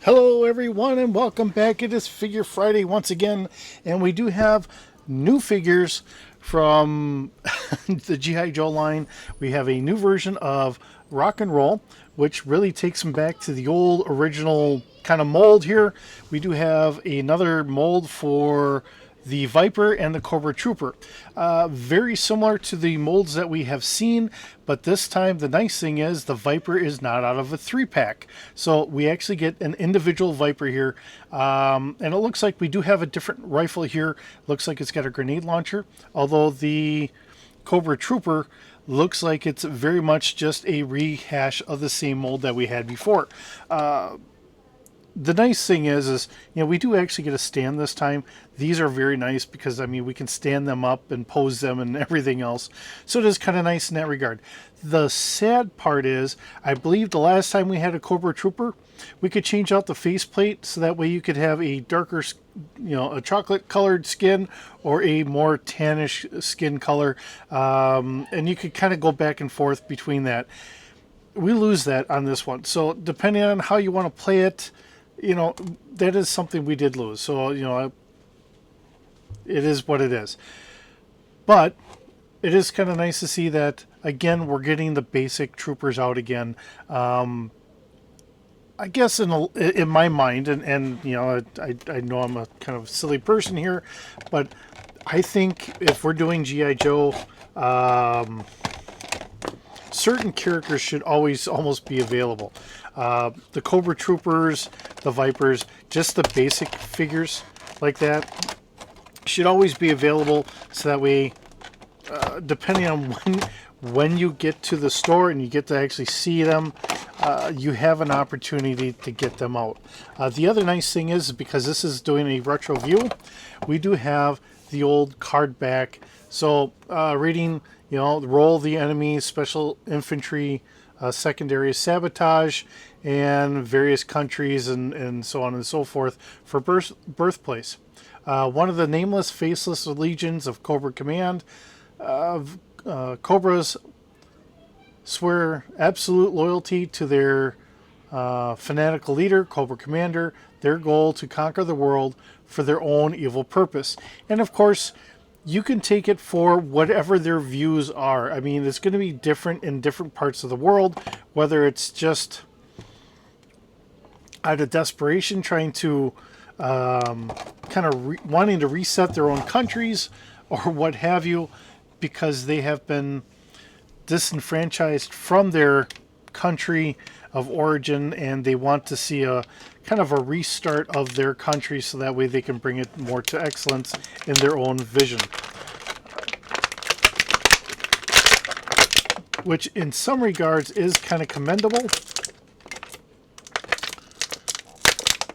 Hello, everyone, and welcome back. It is Figure Friday once again, and we do have new figures from the G.I. Joe line. We have a new version of Rock and Roll, which really takes them back to the old original kind of mold here. We do have another mold for the Viper and the Cobra Trooper. Very similar to the molds that we have seen, but this time the nice thing is the Viper is not out of a 3-pack. So we actually get an individual Viper here. And it looks like we do have a different rifle here. Looks like it's got a grenade launcher, although the Cobra Trooper looks like it's very much just a rehash of the same mold that we had before. The nice thing is we do actually get a stand this time. These are very nice because we can stand them up and pose them and everything else. So it is kind of nice in that regard. The sad part is, I believe the last time we had a Cobra Trooper, we could change out the faceplate so that way you could have a darker, a chocolate colored skin or a more tannish skin color, and you could kind of go back and forth between that. We lose that on this one. So depending on how you want to play it, that is something we did lose. So, it is what it is. But it is kind of nice to see that, again, we're getting the basic troopers out again. I guess in my mind, and I know I'm a kind of silly person here, but I think if we're doing G.I. Joe, certain characters should always almost be available. The Cobra Troopers, the Vipers, just the basic figures like that should always be available, so that way, depending on when you get to the store and you get to actually see them, you have an opportunity to get them out. The other nice thing is, because this is doing a retro view, we do have the old card back. So reading, roll the enemy, special infantry, secondary sabotage, and various countries, and so on and so forth for birthplace. One of the nameless, faceless legions of Cobra Command. Cobras swear absolute loyalty to their fanatical leader, Cobra Commander, their goal to conquer the world for their own evil purpose. And of course, you can take it for whatever their views are. It's going to be different in different parts of the world, whether it's just out of desperation trying to wanting to reset their own countries or what have you, because they have been disenfranchised from their country of origin, and they want to see a kind of a restart of their country so that way they can bring it more to excellence in their own vision, which in some regards is kind of commendable,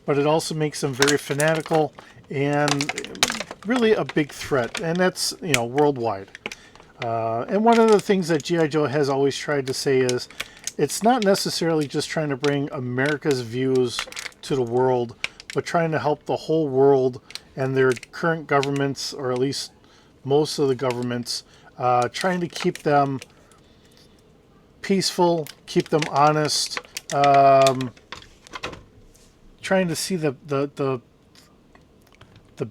but it also makes them very fanatical and really a big threat, and that's worldwide. And one of the things that G.I. Joe has always tried to say is, it's not necessarily just trying to bring America's views to the world, but trying to help the whole world and their current governments, or at least most of the governments, trying to keep them peaceful, keep them honest, trying to see the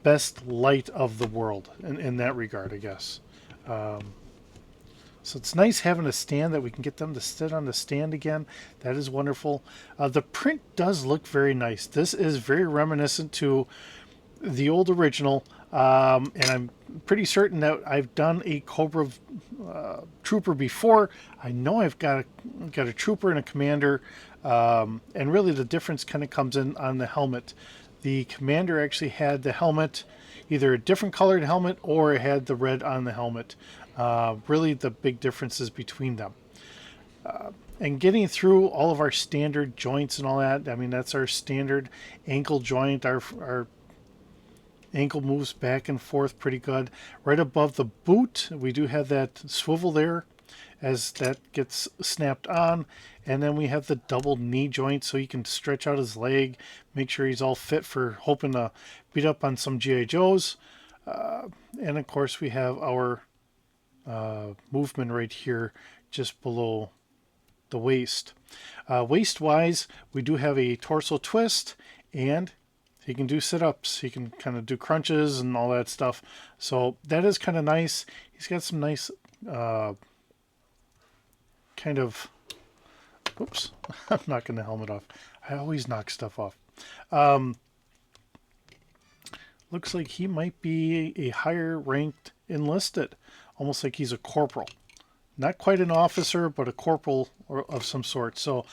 best light of the world in that regard, I guess. So it's nice having a stand that we can get them to sit on the stand again. That is wonderful. The print does look very nice. This is very reminiscent to the old original, and I'm pretty certain that I've done a Cobra Trooper before. I know I've got a Trooper and a Commander, and really the difference kind of comes in on the helmet. The Commander actually had the helmet, either a different colored helmet or it had the red on the helmet. Really the big differences between them. And getting through all of our standard joints and all that, that's our standard ankle joint. Our ankle moves back and forth pretty good. Right above the boot, we do have that swivel there as that gets snapped on. And then we have the double knee joint so he can stretch out his leg, make sure he's all fit for hoping to beat up on some G.I. Joes. And of course we have our movement right here just below the waist. Waist-wise, we do have a torso twist, and he can do sit-ups. He can kind of do crunches and all that stuff. So that is kind of nice. He's got some nice kind of... Oops, I'm knocking the helmet off. I always knock stuff off. Looks like he might be a higher ranked enlisted. Almost like he's a corporal. Not quite an officer, but a corporal of some sort. So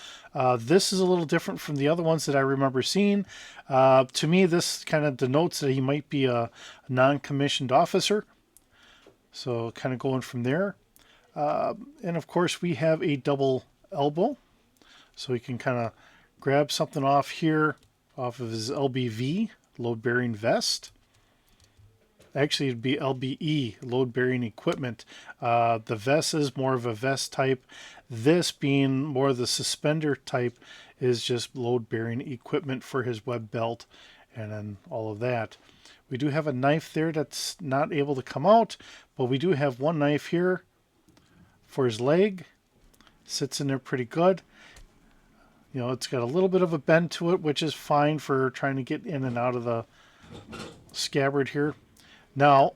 this is a little different from the other ones that I remember seeing. To me, this kind of denotes that he might be a non-commissioned officer. So kind of going from there. And of course, we have a double elbow. So he can kind of grab something off here, off of his LBV, load-bearing vest. Actually, it'd be LBE, load-bearing equipment. The vest is more of a vest type. This being more of the suspender type is just load-bearing equipment for his web belt and then all of that. We do have a knife there that's not able to come out, but we do have one knife here for his leg. Sits in there pretty good. You know, it's got a little bit of a bend to it, which is fine for trying to get in and out of the scabbard here. Now,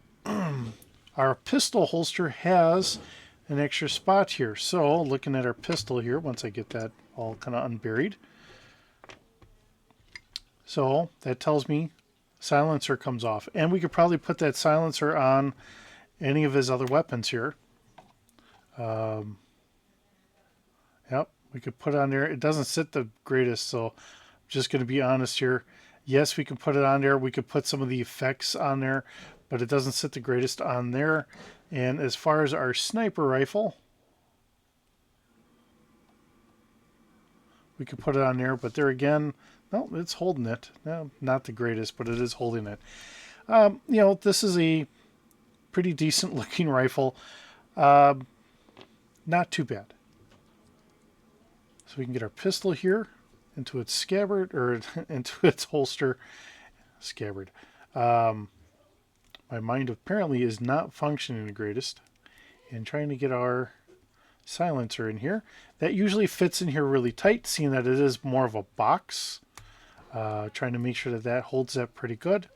our pistol holster has an extra spot here. So, looking at our pistol here, once I get that all kind of unburied. So, that tells me silencer comes off. And we could probably put that silencer on any of his other weapons here. Yep, we could put it on there. It doesn't sit the greatest, so I'm just going to be honest here. Yes, we can put it on there. We could put some of the effects on there, but it doesn't sit the greatest on there. And as far as our sniper rifle, we could put it on there, but there again, no, it's holding it. No, not the greatest, but it is holding it. You know, this is a pretty decent looking rifle. Not too bad. So we can get our pistol here into its scabbard, or into its holster. Scabbard. My mind apparently is not functioning the greatest. And trying to get our silencer in here. That usually fits in here really tight, seeing that it is more of a box. Trying to make sure that that holds that pretty good.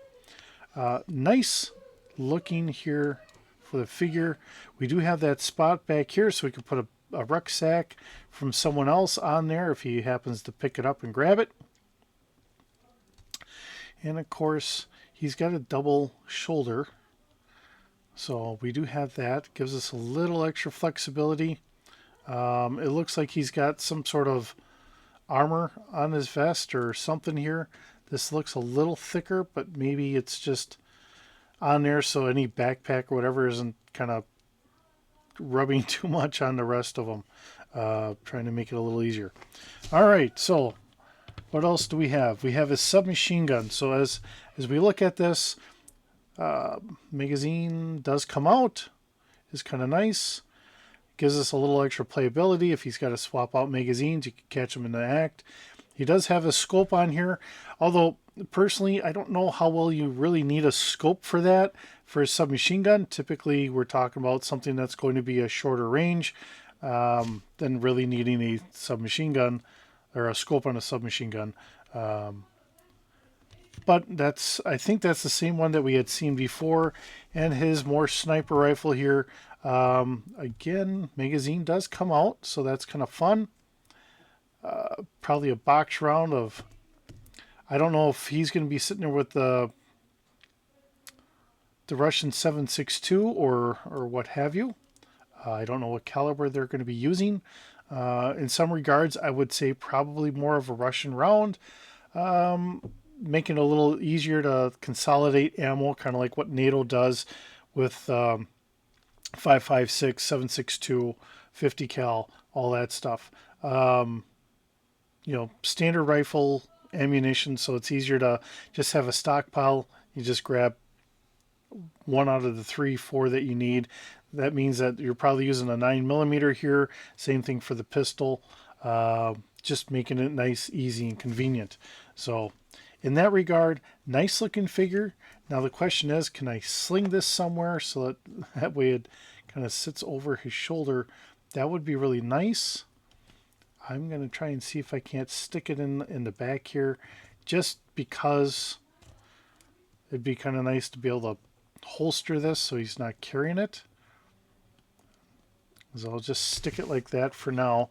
Nice looking here for the figure. We do have that spot back here, so we can put a rucksack from someone else on there if he happens to pick it up and grab it. And of course, he's got a double shoulder. So we do have that. Gives us a little extra flexibility. It looks like he's got some sort of armor on his vest or something here. This looks a little thicker, but maybe it's just on there so any backpack or whatever isn't kind of rubbing too much on the rest of them. Trying to make it a little easier. All right, so what else do we have? We have a submachine gun. So as we look at this, magazine does come out. Is kind of nice. Gives us a little extra playability. If he's got to swap out magazines, you can catch him in the act. He does have a scope on here, although personally I don't know how well you really need a scope for that for a submachine gun. Typically we're talking about something that's going to be a shorter range than really needing a submachine gun or a scope on a submachine gun. But I think that's the same one that we had seen before. And his more sniper rifle here, again, magazine does come out, so that's kind of fun. Probably a box round of, I don't know if he's going to be sitting there with the Russian 7.62 or what have you. I don't know what caliber they're going to be using. In some regards, I would say probably more of a Russian round, making it a little easier to consolidate ammo, kind of like what NATO does with 5.56, 7.62, 50 cal, all that stuff. You know, standard rifle ammunition, so it's easier to just have a stockpile. You just grab one out of the 3, 4 that you need. That means that you're probably using a 9mm here. Same thing for the pistol. Just making it nice, easy, and convenient. So in that regard, nice looking figure. Now the question is, can I sling this somewhere so that way it kind of sits over his shoulder? That would be really nice. I'm going to try and see if I can't stick it in the back here, just because it'd be kind of nice to be able to holster this so he's not carrying it. So I'll just stick it like that for now,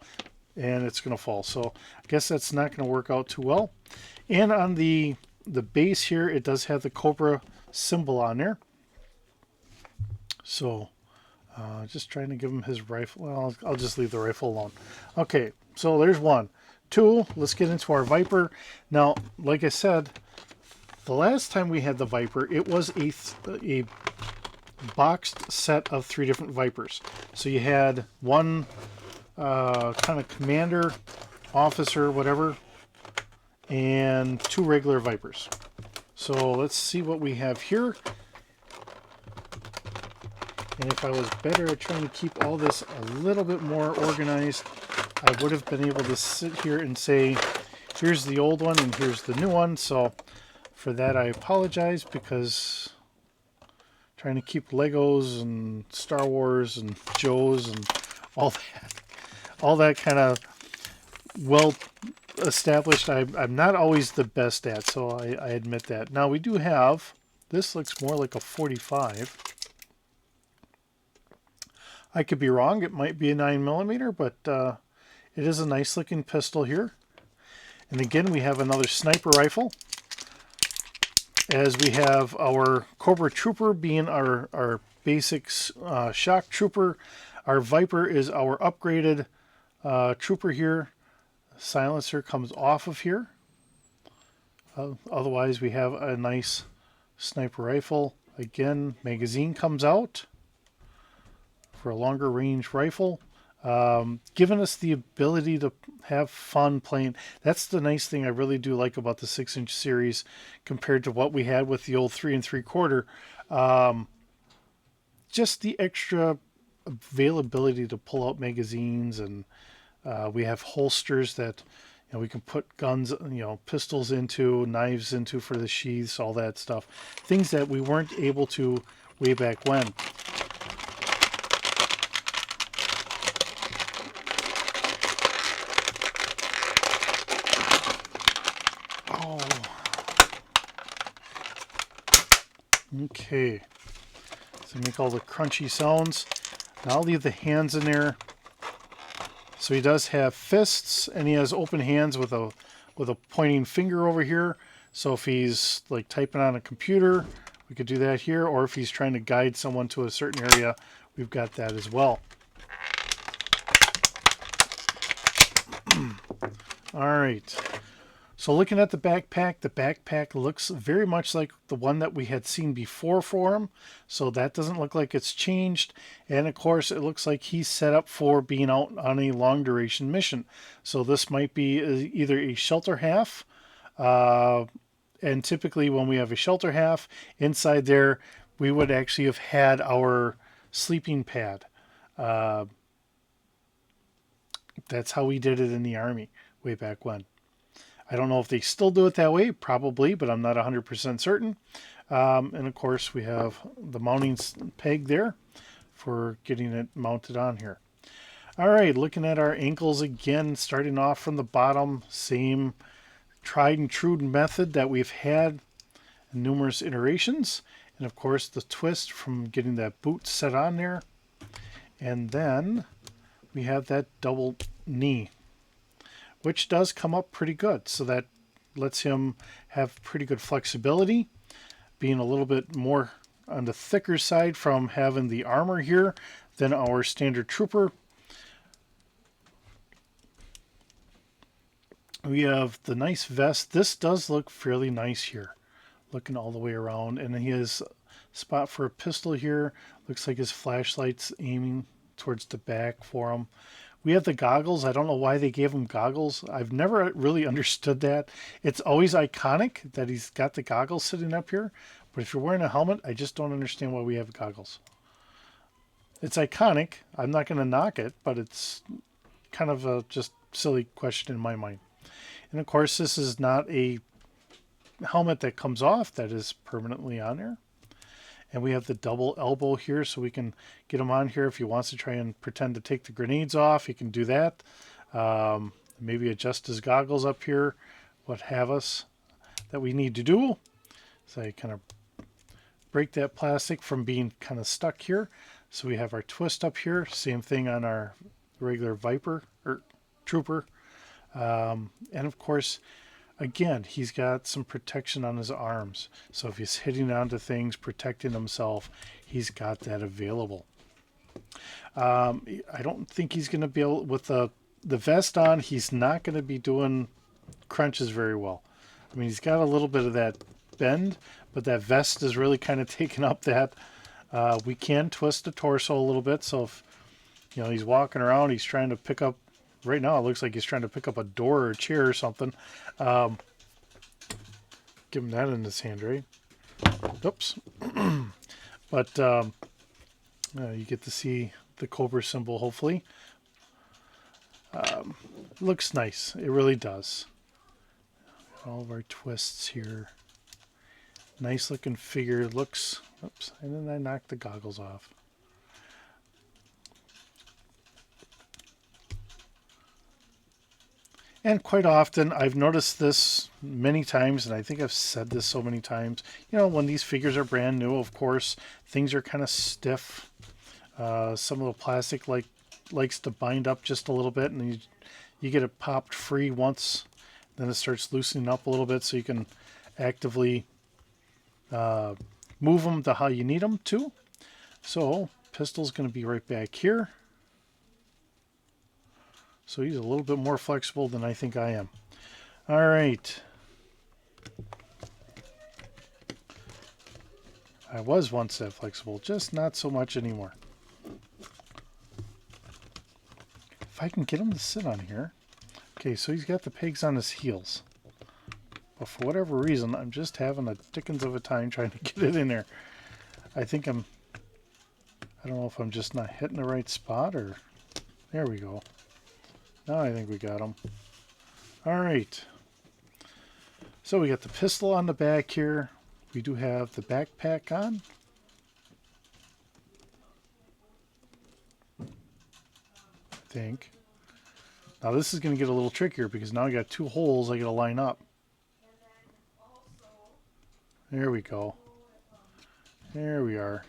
and it's going to fall. So I guess that's not going to work out too well. And on the base here, it does have the Cobra symbol on there. So just trying to give him his rifle. Well, I'll just leave the rifle alone. Okay, so there's one. Two, let's get into our Viper. Now, like I said, the last time we had the Viper, it was a boxed set of 3 different Vipers. So you had one kind of commander, officer, whatever, and 2 regular Vipers. So let's see what we have here. And if I was better at trying to keep all this a little bit more organized, I would have been able to sit here and say, here's the old one and here's the new one. So for that, I apologize, because trying to keep Legos and Star Wars and Joes and all that kind of well established, I'm not always the best at, so I admit that. Now we do have, this looks more like a 45. I could be wrong, it might be a 9mm, but it is a nice looking pistol here. And again, we have another sniper rifle, as we have our Cobra Trooper being our basic shock trooper. Our Viper is our upgraded trooper here. Silencer comes off of here. Otherwise, we have a nice sniper rifle. Again, magazine comes out for a longer range rifle, giving us the ability to have fun playing. That's the nice thing I really do like about the 6-inch series compared to what we had with the old 3 3/4. Just the extra availability to pull out magazines, and we have holsters that we can put guns, pistols into, knives into for the sheaths, all that stuff. Things that we weren't able to way back when. Okay, so make all the crunchy sounds. Now I'll leave the hands in there. So he does have fists, and he has open hands with a pointing finger over here. So if he's like typing on a computer, we could do that here, or if he's trying to guide someone to a certain area, we've got that as well. All right. So looking at the backpack looks very much like the one that we had seen before for him. So that doesn't look like it's changed. And of course, it looks like he's set up for being out on a long duration mission. So this might be either a shelter half. And typically when we have a shelter half, inside there, we would actually have had our sleeping pad. That's how we did it in the Army way back when. I don't know if they still do it that way, probably, but I'm not 100% certain. And of course, we have the mounting peg there for getting it mounted on here. All right, looking at our ankles again, starting off from the bottom, same tried and true method that we've had in numerous iterations. And of course, the twist from getting that boot set on there. And then we have that double knee, which does come up pretty good. So that lets him have pretty good flexibility, being a little bit more on the thicker side from having the armor here than our standard trooper. We have the nice vest. This does look fairly nice here, looking all the way around. And he has a spot for a pistol here. Looks like his flashlight's aiming towards the back for him. We have the goggles. I don't know why they gave him goggles. I've never really understood that. It's always iconic that he's got the goggles sitting up here. But if you're wearing a helmet, I just don't understand why we have goggles. It's iconic. I'm not going to knock it, but it's kind of a just silly question in my mind. And of course, this is not a helmet that comes off. That is permanently on there. And we have the double elbow here, so we can get him on here. If he wants to try and pretend to take the grenades off, he can do that. maybe adjust his goggles up here, what have us that we need to do. So I kind of break that plastic from being kind of stuck here. So we have our twist up here, same thing on our regular Viper or Trooper. And of course, again, he's got some protection on his arms. So if he's hitting onto things, protecting himself, he's got that available. I don't think he's going to be able, with the vest on, he's not going to be doing crunches very well. I mean, he's got a little bit of that bend, but that vest is really kind of taking up that. We can twist the torso a little bit, so if he's walking around, he's trying to pick up, right now it looks like he's trying to pick up a door or a chair or something. Give him that in his hand, right? Oops. But you get to see the Cobra symbol, hopefully. Looks nice. It really does. All of our twists here. Nice looking figure. Looks... Oops. And then I knocked the goggles off. And quite often, I've noticed this many times, and I think I've said this so many times, when these figures are brand new, of course, things are kind of stiff. Some of the plastic likes to bind up just a little bit, and you get it popped free once, then it starts loosening up a little bit, so you can actively move them to how you need them to. So pistol's going to be right back here. So he's a little bit more flexible than I think I am. All right. I was once that flexible, just not so much anymore. If I can get him to sit on here. Okay, so he's got the pegs on his heels. But for whatever reason, I'm just having a dickens of a time trying to get it in there. I don't know if I'm just not hitting the right spot or... There we go. Now I think we got him. All right. So we got the pistol on the back here. We do have the backpack on. I think. Now this is going to get a little trickier because now I got two holes I got to line up. There we go. There we are.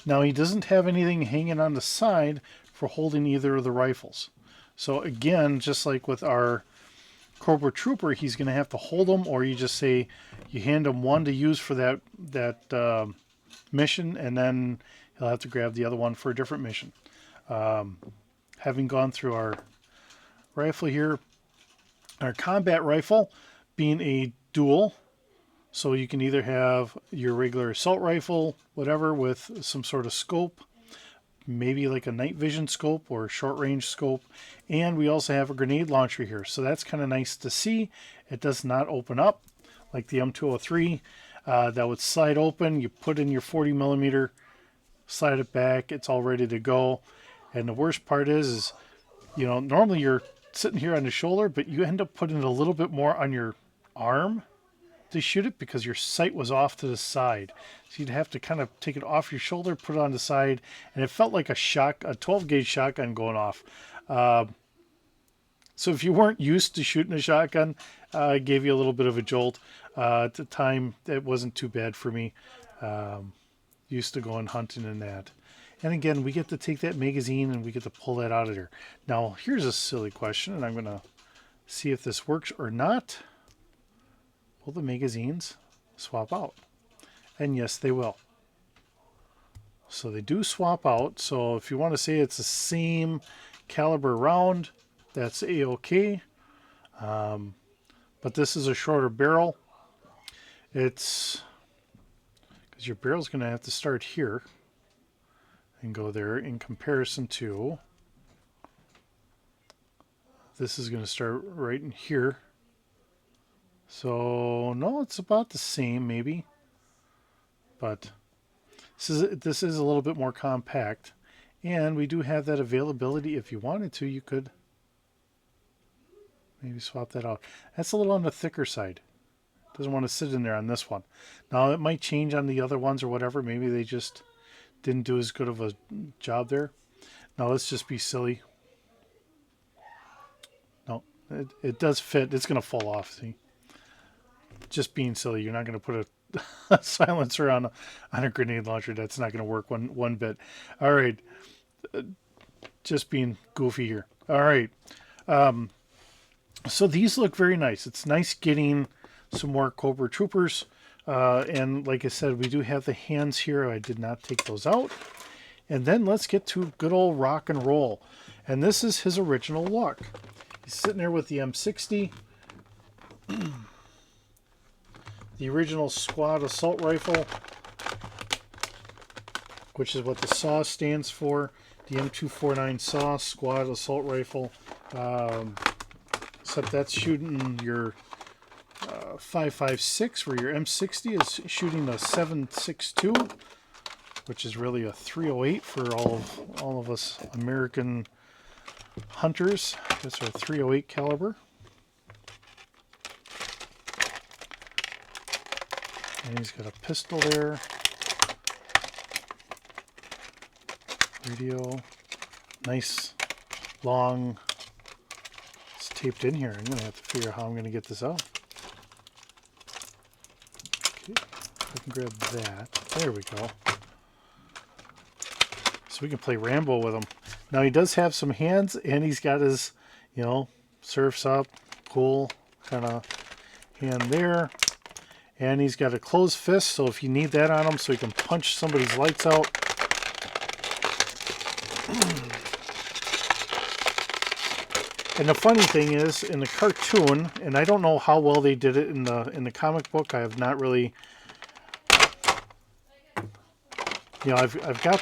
Now he doesn't have anything hanging on the side for holding either of the rifles. So again, just like with our Cobra Trooper, he's going to have to hold them, or you just say you hand him one to use for that mission, and then he'll have to grab the other one for a different mission. Having gone through our rifle here, our combat rifle being a dual, so you can either have your regular assault rifle, whatever, with some sort of scope, maybe like a night vision scope or short range scope. And we also have a grenade launcher here. So that's kind of nice to see. It does not open up like the M203. That would slide open. You put in your 40 millimeter, slide it back. It's all ready to go. And the worst part is, normally you're sitting here on the shoulder, but you end up putting a little bit more on your arm to shoot it because your sight was off to the side. So you'd have to kind of take it off your shoulder, put it on the side, and it felt like a 12 gauge shotgun going off. So if you weren't used to shooting a shotgun, it gave you a little bit of a jolt. At the time, it wasn't too bad for me. Used to going hunting in that. And again, we get to take that magazine and we get to pull that out of there. Now, here's a silly question, and I'm going to see if this works or not. Will the magazines swap out? And yes, they will. So they do swap out. So if you want to say it's the same caliber round, that's A-OK. But this is a shorter barrel. It's because your barrel's going to have to start here and go there in comparison to this is going to start right in here. So no, it's about the same maybe, but this is a little bit more compact, and we do have that availability. If you wanted to, you could maybe swap that out. That's a little on the thicker side. Doesn't want to sit in there on this one. Now it might change on the other ones or whatever. Maybe they just didn't do as good of a job there. Now let's just be silly. It does fit. It's going to fall off. See, just being silly. You're not going to put a silencer on a grenade launcher. That's not going to work one bit. All right, just being goofy here. All right. So these look very nice. It's nice getting some more Cobra Troopers. And like I said, we do have the hands here. I did not take those out. And then let's get to good old rock and roll. And this is his original look. He's sitting there with the M60. The original squad assault rifle, which is what the SAW stands for. The M249 SAW squad assault rifle. Except that's shooting your 5.56, where your M60 is shooting a 7.62, which is really a 308 for all of us American hunters. That's our 308 caliber. And he's got a pistol there. Radio. Nice, long. It's taped in here. I'm going to have to figure out how I'm going to get this out. Okay, I can grab that. There we go. So we can play Rambo with him. Now he does have some hands, and he's got his, surfs up, cool kind of hand there. And he's got a closed fist, so if you need that on him so he can punch somebody's lights out. And the funny thing is, in the cartoon, and I don't know how well they did it in the comic book. I have not really, I've got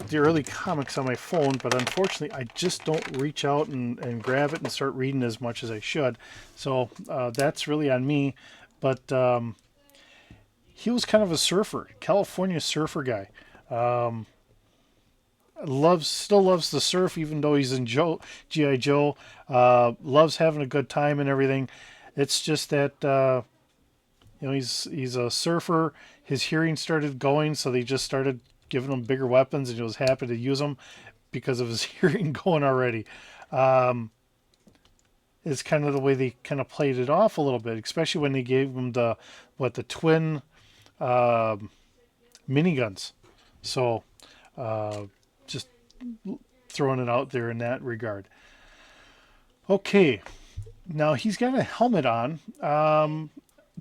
the early comics on my phone, but unfortunately, I just don't reach out and grab it and start reading as much as I should. So that's really on me. But he was kind of a surfer, California surfer guy. Still loves the surf, even though he's in G.I. Joe. Loves having a good time and everything. It's just that he's a surfer. His hearing started going, so they just started giving him bigger weapons, and he was happy to use them because of his hearing going already. It's kind of the way they kind of played it off a little bit, especially when they gave him the twin miniguns. So just throwing it out there in that regard. Okay, now he's got a helmet on.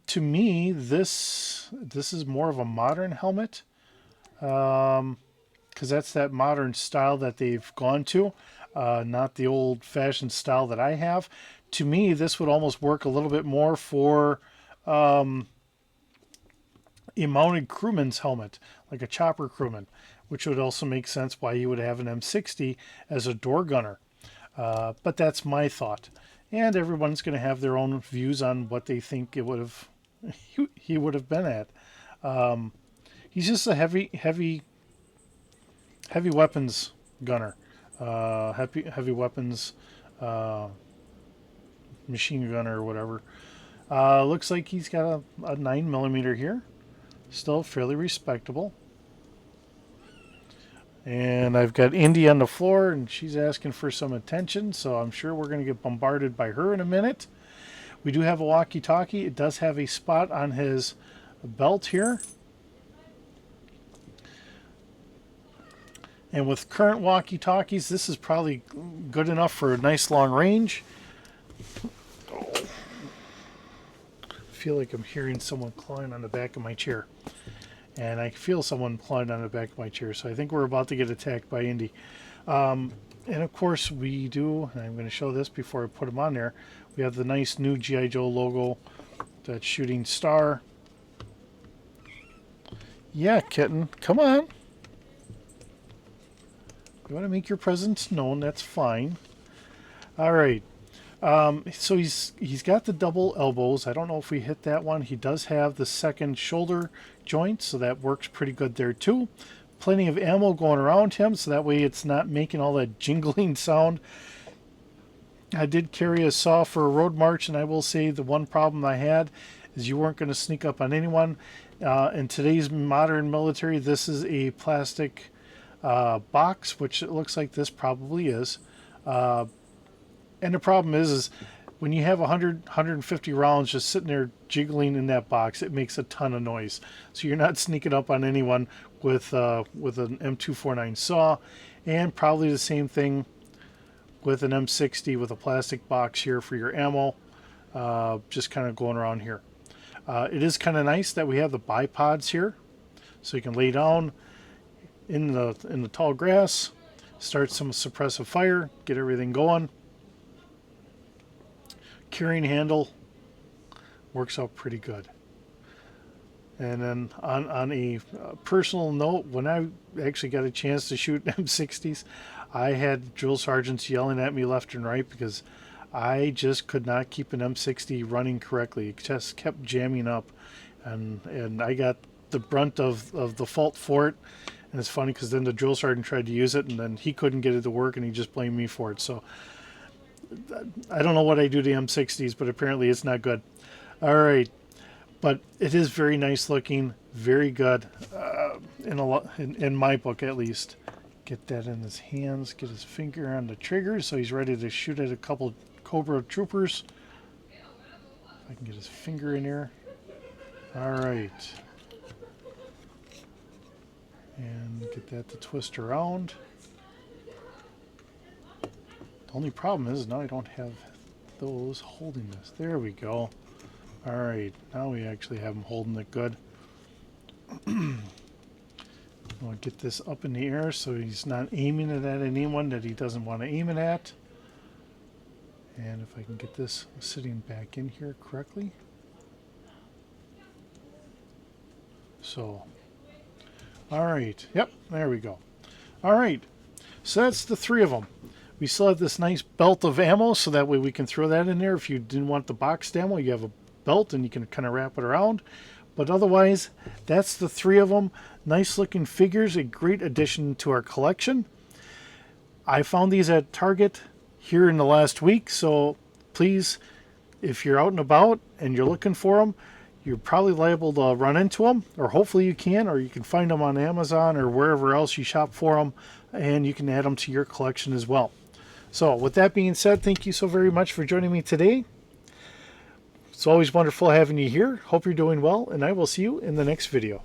To me, this is more of a modern helmet, because that's that modern style that they've gone to, not the old-fashioned style that I have. To me, this would almost work a little bit more for a mounted crewman's helmet, like a chopper crewman, which would also make sense why you would have an M60 as a door gunner. But that's my thought. And everyone's going to have their own views on what they think he would have been at. He's just a heavy weapons gunner. Heavy weapons machine gunner or whatever. Looks like he's got a 9mm here. Still fairly respectable. And I've got Indy on the floor, and she's asking for some attention, so I'm sure we're going to get bombarded by her in a minute. We do have a walkie-talkie. It does have a spot on his belt here. And with current walkie-talkies, this is probably good enough for a nice long range. I feel like I'm hearing someone clawing on the back of my chair. And I feel someone clawing on the back of my chair, so I think we're about to get attacked by Indy. And of course we do, and I'm going to show this before I put them on there, we have the nice new G.I. Joe logo, that shooting star. Yeah, kitten, come on. You want to make your presence known, that's fine. All right. So he's got the double elbows. I don't know if we hit that one. He does have the second shoulder joint, so that works pretty good there too. Plenty of ammo going around him, so that way it's not making all that jingling sound. I did carry a saw for a road march, and I will say the one problem I had is you weren't going to sneak up on anyone. In today's modern military, this is a plastic box, which it looks like this probably is. And the problem is when you have 150 rounds just sitting there jiggling in that box, it makes a ton of noise. So you're not sneaking up on anyone with an M249 saw, and probably the same thing with an M60 with a plastic box here for your ammo, just kind of going around here. It is kind of nice that we have the bipods here, so you can lay down in the tall grass, start some suppressive fire, get everything going. Carrying handle works out pretty good. And then on a personal note, when I actually got a chance to shoot M60s, I had drill sergeants yelling at me left and right because I just could not keep an M60 running correctly. It just kept jamming up, and I got the brunt of the fault for it. And it's funny because then the drill sergeant tried to use it, and then he couldn't get it to work, and he just blamed me for it. So I don't know what I do to M60s, but apparently it's not good. All right, but it is very nice looking, very good in my book at least. Get that in his hands, get his finger on the trigger so he's ready to shoot at a couple Cobra troopers. If I can get his finger in here. All right. And get that to twist around. The only problem is now I don't have those holding this. There we go. All right, now we actually have them holding it good. I'll get this up in the air so he's not aiming it at anyone that he doesn't want to aim it at. And if I can get this sitting back in here correctly. So, all right, yep, there we go. All right, so that's the three of them. We still have this nice belt of ammo, so that way we can throw that in there. If you didn't want the boxed ammo, you have a belt and you can kind of wrap it around. But otherwise, that's the three of them. Nice looking figures, a great addition to our collection. I found these at Target here in the last week, so please, if you're out and about and you're looking for them, you're probably liable to run into them, or hopefully you can, or you can find them on Amazon or wherever else you shop for them, and you can add them to your collection as well. So with that being said, thank you so very much for joining me today. It's always wonderful having you here. Hope you're doing well, and I will see you in the next video.